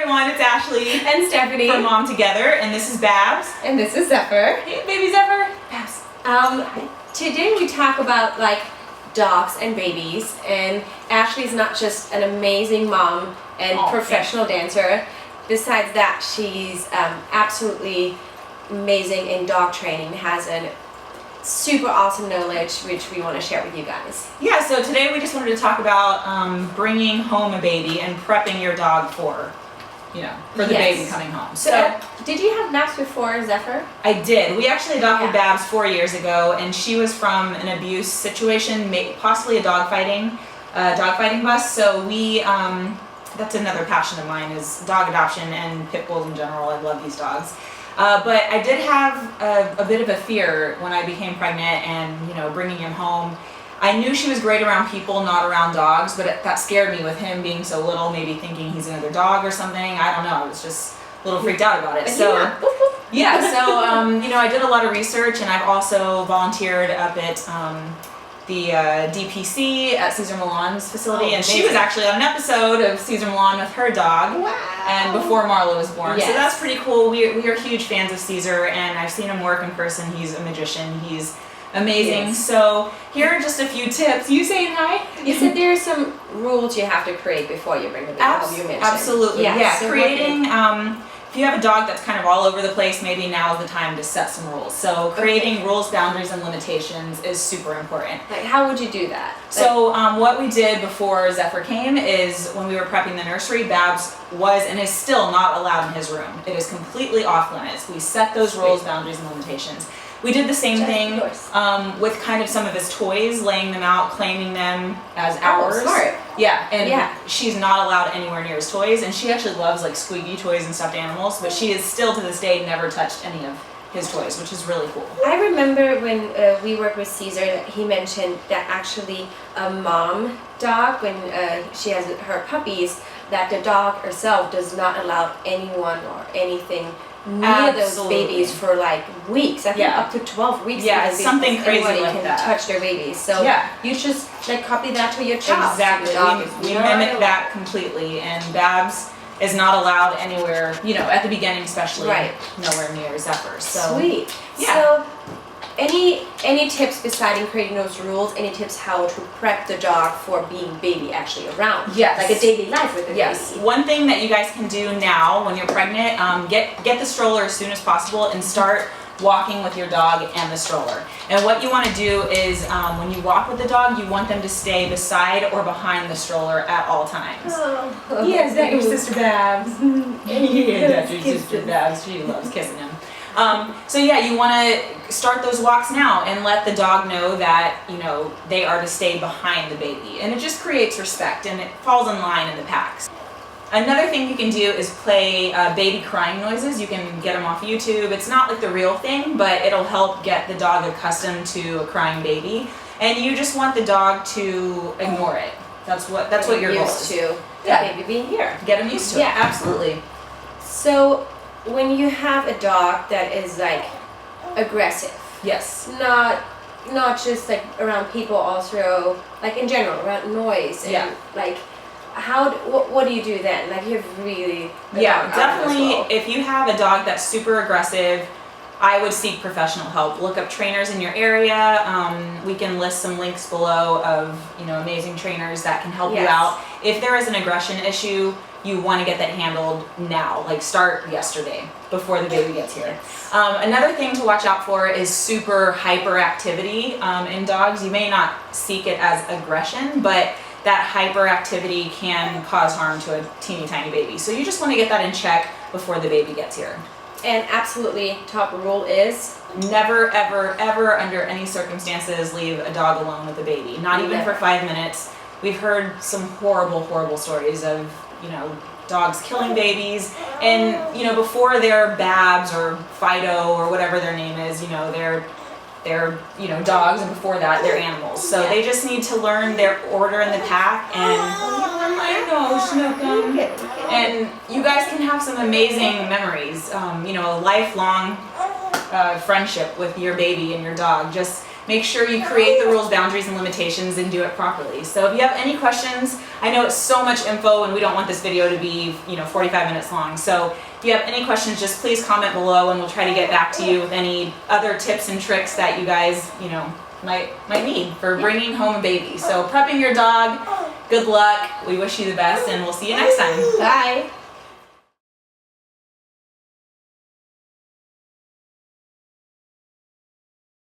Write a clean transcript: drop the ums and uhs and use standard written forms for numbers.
everyone, it's Ashley and Stephanie from Mom Together, and this is Babs. and this is Zephyr. Hey, baby Zephyr. Babs. Today we talk about like dogs and babies, and Ashley's not just an amazing mom and professional dancer. Besides that, she's absolutely amazing in dog training, has a super awesome knowledge which we want to share with you guys. Yeah, so today we just wanted to talk about bringing home a baby and prepping your dog for the baby coming home. So did you have Babs before Zephyr? I did. We actually adopted Babs 4 years ago, and she was from an abuse situation, possibly a dogfighting bus. So we, that's another passion of mine, is dog adoption and pit bulls in general. I love these dogs. But I did have a bit of a fear when I became pregnant and, bringing him home. I knew she was great around people, not around dogs, but that scared me with him being so little, maybe thinking he's another dog or something. I don't know. I was just a little freaked out about it. So, I did a lot of research, and I've also volunteered up at the DPC at Cesar Millan's facility, and she was actually on an episode of Cesar Millan with her dog, and before Marla was born. So that's pretty cool. We are huge fans of Cesar, and I've seen him work in person. He's a magician. He's amazing. So here are just a few tips. You saying hi? You said there are some rules you have to create before you bring the baby home. You mentioned. Absolutely. Yeah. So creating. If you have a dog that's kind of all over the place, maybe now is the time to set some rules. So creating rules, boundaries, and limitations is super important. Like, how would you do that? So what we did before Zephyr came is when we were prepping the nursery, Babs was and is still not allowed in his room. It is completely off limits. We set those rules, boundaries, and limitations. We did the same thing with kind of some of his toys, laying them out, claiming them as ours. Smart. Yeah, and she's not allowed anywhere near his toys, and she actually loves like squeaky toys and stuffed animals, but she is still to this day never touched any of his toys, which is really cool. I remember when we worked with Cesar that he mentioned that actually a mom dog, when she has her puppies, that the dog herself does not allow anyone or anything near those babies for like weeks. I think up to 12 weeks. Yeah, something crazy like can that. Touch their babies. So you just like copy that to your child. Exactly. We mimic that completely, and Babs is not allowed anywhere, at the beginning especially, nowhere near Zephyr. So sweet. Yeah. So any tips besides creating those rules? Any tips how to prep the dog for being baby actually around? Yes. Like a daily life with a baby. One thing that you guys can do now when you're pregnant, get the stroller as soon as possible and start walking with your dog and the stroller. And what you want to do is when you walk with the dog, you want them to stay beside or behind the stroller at all times. Oh. Yeah, is that your sister Babs? Yeah, that's your sister Babs. She loves kissing him. You want to start those walks now and let the dog know that, they are to stay behind the baby. And it just creates respect, and it falls in line in the packs. Another thing you can do is play baby crying noises. You can get them off YouTube. It's not like the real thing, but it'll help get the dog accustomed to a crying baby. And you just want the dog to ignore it. That's what your goal is. To baby being here. Get them used to it. Absolutely. So when you have a dog that is like aggressive, not just like around people, also like in general around noise and like what do you do then? Like you have really definitely. If you have a dog that's super aggressive, I would seek professional help. Look up trainers in your area. We can list some links below of amazing trainers that can help you out. If there is an aggression issue, you want to get that handled now, like start yesterday before the baby gets here. Another thing to watch out for is super hyperactivity in dogs. You may not seek it as aggression, but that hyperactivity can cause harm to a teeny tiny baby. So you just want to get that in check before the baby gets here. And absolutely, top rule is never, ever, ever under any circumstances leave a dog alone with a baby. Not even for 5 minutes. We've heard some horrible, horrible stories of, dogs killing babies. And, before they're Babs or Fido or whatever their name is, they're dogs, and before that they're animals. So they just need to learn their order in the pack, and I know, Snookum. And you guys can have some amazing memories, a lifelong friendship with your baby and your dog. Just make sure you create the rules, boundaries, and limitations and do it properly. So if you have any questions, I know it's so much info and we don't want this video to be, 45 minutes long. So if you have any questions, just please comment below and we'll try to get back to you with any other tips and tricks that you guys, might need for bringing home a baby. So prepping your dog, good luck. We wish you the best and we'll see you next time. Bye.